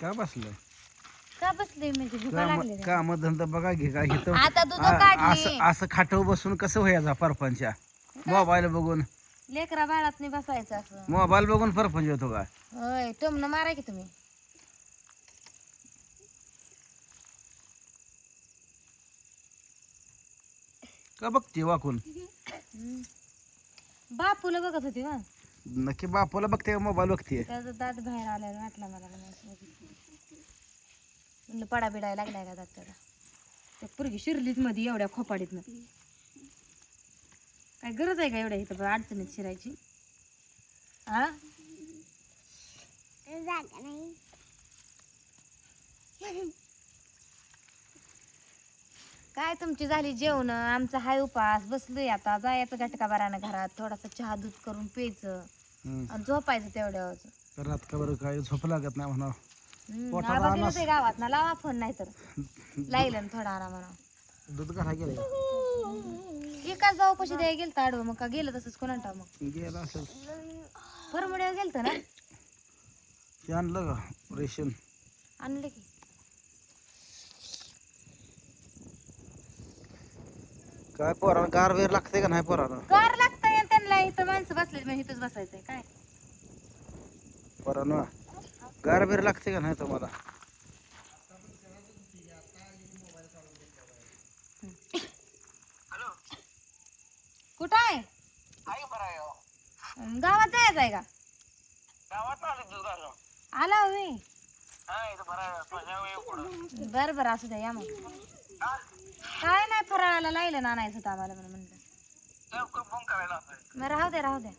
का बसलं का बसले म्हणजे भुका लागले का? काम धंदा बघा घे का इथं आता दूध काढली असं असं खाटव बसून कसं व्हायचा परपंचा मोबाईल बघून लेकरा बाळात नाही बसायचं असं. मोबाईल बघून परपंच होतो का होय टोमनं मारा की तुम्ही. का बघते वाकून बापूला बघत होती ना. नक्की बापाला बघते मोबाईल बघते त्याचा दात बाहेर आल्यावर वाटला मला म्हणलं पडा बिडायला लागलाय का दात त्याला. त्या पोरगी शिरलीच मध्ये एवढ्या खोपाडीत काय गरज आहे का एवढ्या इथं अडचणीत शिरायची. हा काय तुमची झाली जेवण आमचा हाय उपास बसलोय आता जायचं घटका बारानं घरात थोडासा चहा दूध करून प्यायचं आणि झोपायचं तेवढ्यावर. रात का बरं काय झोप लागत नाही म्हणा आवाज येत आहे गावात ना लावा फोन नाही तर लाईलं थोडा आणा म्हणा. दूध घरा गेलं एकाच जाऊ पशी द्यायला गेलं आडवं मग का गेलं तसंच कोणाला मग गेला असेल फरमुड्यावर गेलत ना. ते आणलं का रेशन आणलं की काय पोरानं गार वेर लागते का नाही पोरानं कार लागतंय आणि त्यांना इथं माणसं बसले मग इथंच बसायचंय काय. पोरानं गार वेर लागते का नाही तुम्हाला कुठं आहे गावात जायचं आहे का आला हो मी. बरं बरं असू द्या या मग. काय नाही फराळाला लायलं ना आणायचं होतं आम्हाला म्हणून म्हणलं मग राहू द्या राहू द्या.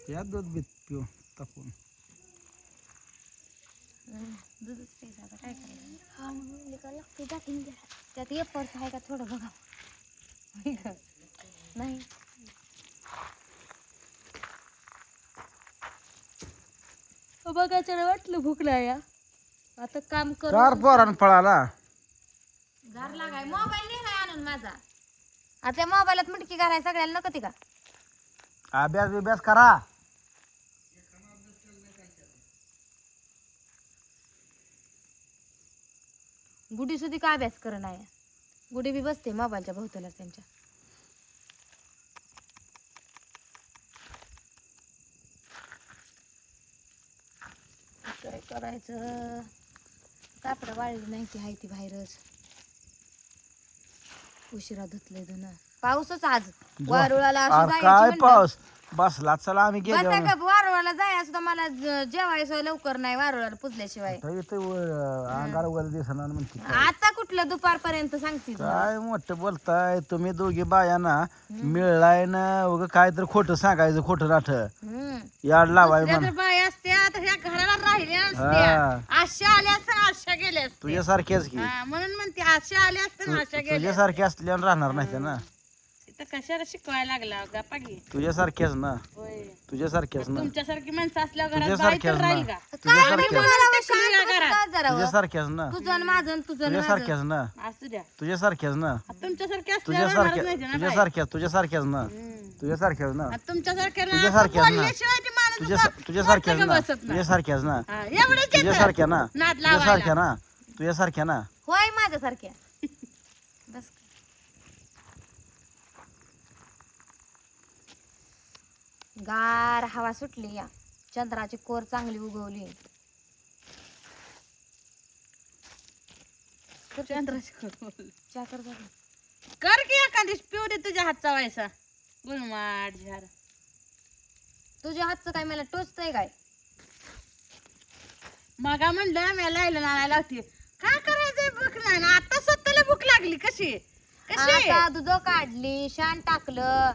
या दूध बीत पिऊ तापून दूधच प्यायचं आता काय करायचं. त्यात एक पर्स आहे का थोडं बघा. नाही बघायचं वाटलं भूक नाही आता काम चार करू. पोरानं पळाला घर लागाय मोबाईल नाही आणून माझा आता मोबाईलात मुटकी घालाय सगळ्याला नको ती का. अभ्यास बिभ्यास करा गुडी सुधी का अभ्यास कर नाही गुडी बी बसते मोबाईलच्या भोवतालाच त्यांच्या. काय करायचं कापड वाळली नाही ती हाय ती बाहेरच उशिरा धुतले धुन पाऊसच आज वारुळाला असं अरे जायची काय म्हणलं. पाऊस बसला चला आम्ही बसा गेलो का वारुळाला जायचं सुद्धा मला जेवायचं लवकर नाही वारुळाला पुजल्याशिवाय. अंगार वर दिसणार म्हणते आता कुठलं दुपारपर्यंत सांगते तुला. काय मोठं बोलताय तुम्ही दोघी बायाना मिळलाय ना उग काय तर खोटं सांगायचं खोटं नाठ याड लावाय दुसऱ्या म्हणा तर बाया असत्या तर ह्या घराला राहिल्या हा. असत्या आशा आल्या असत्या आशा गेल्या असत्या. तुझ्यासारख्याच की म्हणून म्हणते आशा आल्या असत्या आशा गेल्या. तुझ्यासारखे असल्यावर राहणार नाही ना तर कशाला शिकवायला लागला गप्पा घे. तुझ्यासारख्याच ना होय तुझ्यासारख्याच ना तुमच्यासारखी माणसं असल्यावर घरात तुझ्यासारख्याच राहील ना का. तुझ्यासारख्याच ना तुझं आणि माझं आणि तुझं आणि माझं. तुझ्यासारख्याच ना असू द्या तुझ्यासारख्याच ना तुमच्यासारखे असल्यावर राहणारच नाही ना बाई. तुझ्यासारख्याच ना तुझ्यासारख्याच ना तुमच्यासारख्या तुझ्यासारख्याच ना बोलल्याशिवाय ते माणूस तुझ्यासारख्याच वरचं ना बसत नाही. तुझ्यासारख्याच ना हा, एवढंच येतं. तुझ्यासारख्या ना नाद लावायला. तुझ्यासारख्या ना तुझ्यासारख्या ना होय माझ्यासारख्या बस गार हवा सुटली या चंद्राची कोर चांगली उगवली. चंद्राची कोर चाकर कर की एखादी पिऊ दे तुझ्या हातचा व्हायचा गुलमाट झार. तुझ्या हातचं काय मला टोचतंय काय. मगा म्हणलं मी लायला नाणायला लावते काय करायचंय भूक नाही ना आता स्वतःला भूक लागली कशी कशी आता दूध काढली शान टाकलं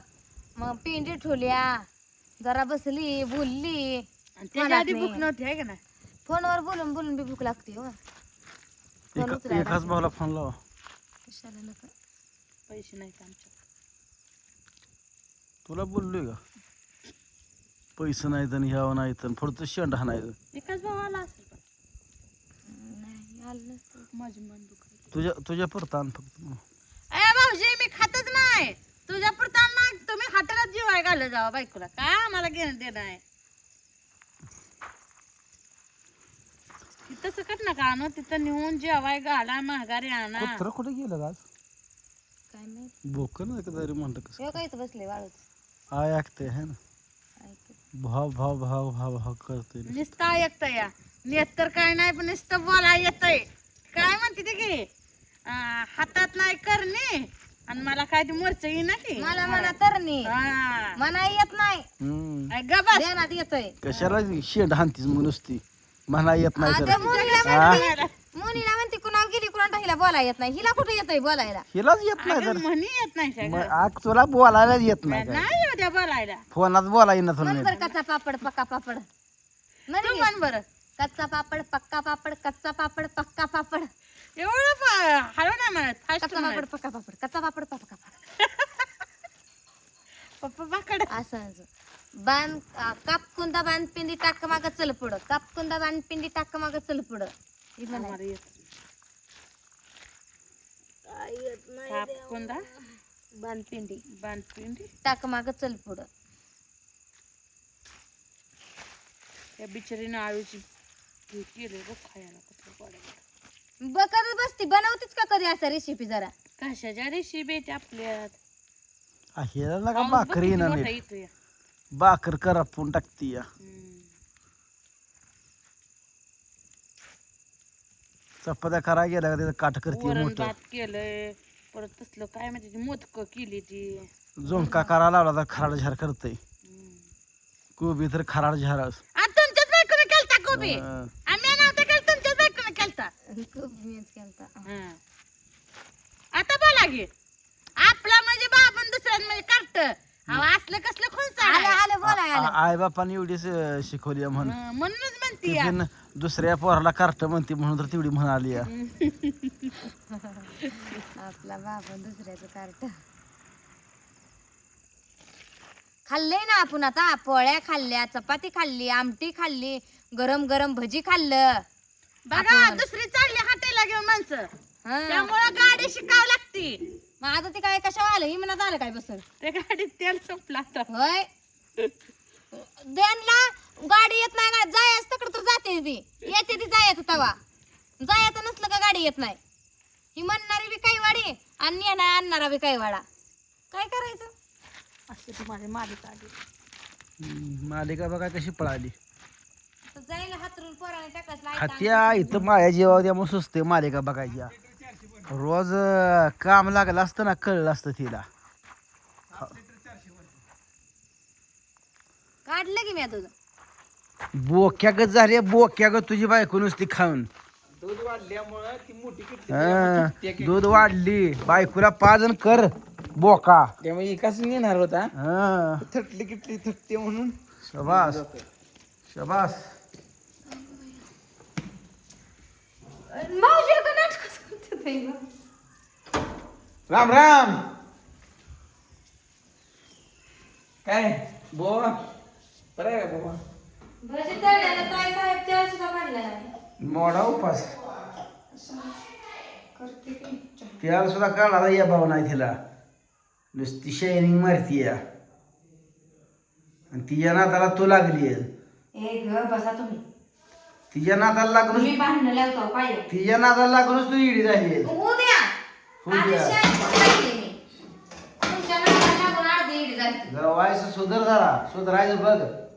मग पिंडी ठेवल्या जरा बसली बोलली भूक नव्हती आहे का ना. फोनवर बोलून बोलून बी भूक लागते हो. फोन उचलायला एकाच भाऊला फोन लाव कशाला नका पैसे नाहीत आमच्या. तुला बोललोय का पैसे नाहीत आणि ह्यावं नाहीत आणि फक्त शेंड हाणायचं एकाच भाऊ आला असेल पण नाही आलं नसतं माझी मन दुखत. तुझ्या पुरता आण फक्त ए भाऊजी मी खातच नाही तुझ्या पुरता ना तुम्ही हाताला जीवाय घाल कळलं जावा बायकोला का आम्हाला घेणं देणं आहे तसं कट नका आणू तिथं नेऊन जेवाय घाला महागारी आणा कुत्र कुठे गेलं आज काय माहित बोक ना तरी म्हणतं कसं हे काय इथं बसले वाळूच आय ऐकते है ना भाव भाव भाव भाव भाव करते नुसतं ऐकता या नेत तर काय नाही पण नुसतं बोला येतय काय म्हणते ते की हातात नाही करणे आणि मला काय ती मोर्च येईना की मला म्हणा तरणी म्हणा येत नाही ध्यानात येतय कशाला शेंड हानतीस मग नुसती म्हणा येत नाही तर मुलीला म्हणते कुणा गेली कुणा हिला बोलायला येत नाही हिला कुठे येतय बोलायला हिलाच येत नाही तर म्हणी येत नाही मग आज तुला बोलायलाच येत नाही काय. नाही उद्या बोलायला फोनात बोलाय ना तुला बरं कच्चा पापड पक्का पापड म्हण बरं कच्चा पापड पक्का पापड कच्चा पापड पक्का पापड एवढं हळू नाही म्हणत कच्चा पापड पक्का पापड कच्चा पापड पक्का पापड पापड असं बांध काप कुंदा बांध पिंडी टाक माग चल पुढं काप कुंदा बांध पिंडी टाक माग चल पुढं बांधपिंडी टाक माग चल पुढं या बिचारीनं आळूची केलं बघ खायला कसं पडायला बघत बसती बनवतीच का कधी असं रेसिपी जरा कशाच्या रेसिपी आहेत आपल्यात हिला नका भाकरी ना नीट भाकर करापून टाकती या चपात्या करा गेल्या का तिथं काट करते मोठं भात केलंय परत तसलं काय म्हणजे मोदक केली ती झोंका करा लावला तर खराड झार करतय कोबी तर खराड झार तुमच्याच बायकोने केलता कोबी आम्ही नव्हतं केलं तुमच्याच बायकोने केलता कोबीच केलता आता बोला घे आपला म्हणजे बाबन दुसऱ्यां म्हणजे काढत असलं कसलं खोंसा आई बापाने एवढी शिकवली म्हणून म्हणूनच म्हणती दुसऱ्या पोराला कार्ट म्हणते म्हणून तर तेवढी म्हणाली आपला बाबा दुसऱ्याचं कार्ट खाल्ले ना आपण आता पोळ्या खाल्ल्या चपाती खाल्ली आमटी खाल्ली गरम गरम भजी खाल्लं बघा दुसरी चालली हॉटेलला घेऊन माणसं त्यामुळे गाडी शिकावं लागती मग आता ते काय कशावर आलं ही म्हणत आलं काय बसून त्या गाडीत तेल संपला होय देनला गाडी येत नाही ना जायच तिकडं तर जाते ती येते ती जायचं तवा जायचं नसलं का गाडी येत नाही ही म्हणणारी बी काही वाडी आणि नेणार आणणारा बी काही वाडा काय करायचं असं ती माझी मालिका आली मालिका बघा कशी पळाली जायला हातरून पोराने टाकायचं खात्या इथं माया जेव्हा त्यामुळे सुचते मालिका बघायच्या रोज काम लागलं असतं ना कळलं असतं तिला काढलं की मी तुझं बोक्यागत झाली बोक्यागत तुझी बायको नुसती खाऊन दूध वाढल्यामुळं ती मोठी दूध वाढली बायकोला पाजन कर बोका त्यामुळे एकाच नेणार होता हा थटली किटली थटते म्हणून शबास शबास राम राम काय बोवा बरं आहे का बोवा मोडा उपास त्याला सुद्धा काढायला या भाव नाही तिला नुसती शायनिंग मारती या आणि तिच्या नाताला तू लागली बसा तुम्ही तिच्या नाताला लागून मी भांडण लावतो पाहिजे तिच्या नाताला लागूनच तू इडी झाली उद्या जरा वायस सुधर जरा सुधरायचं बघ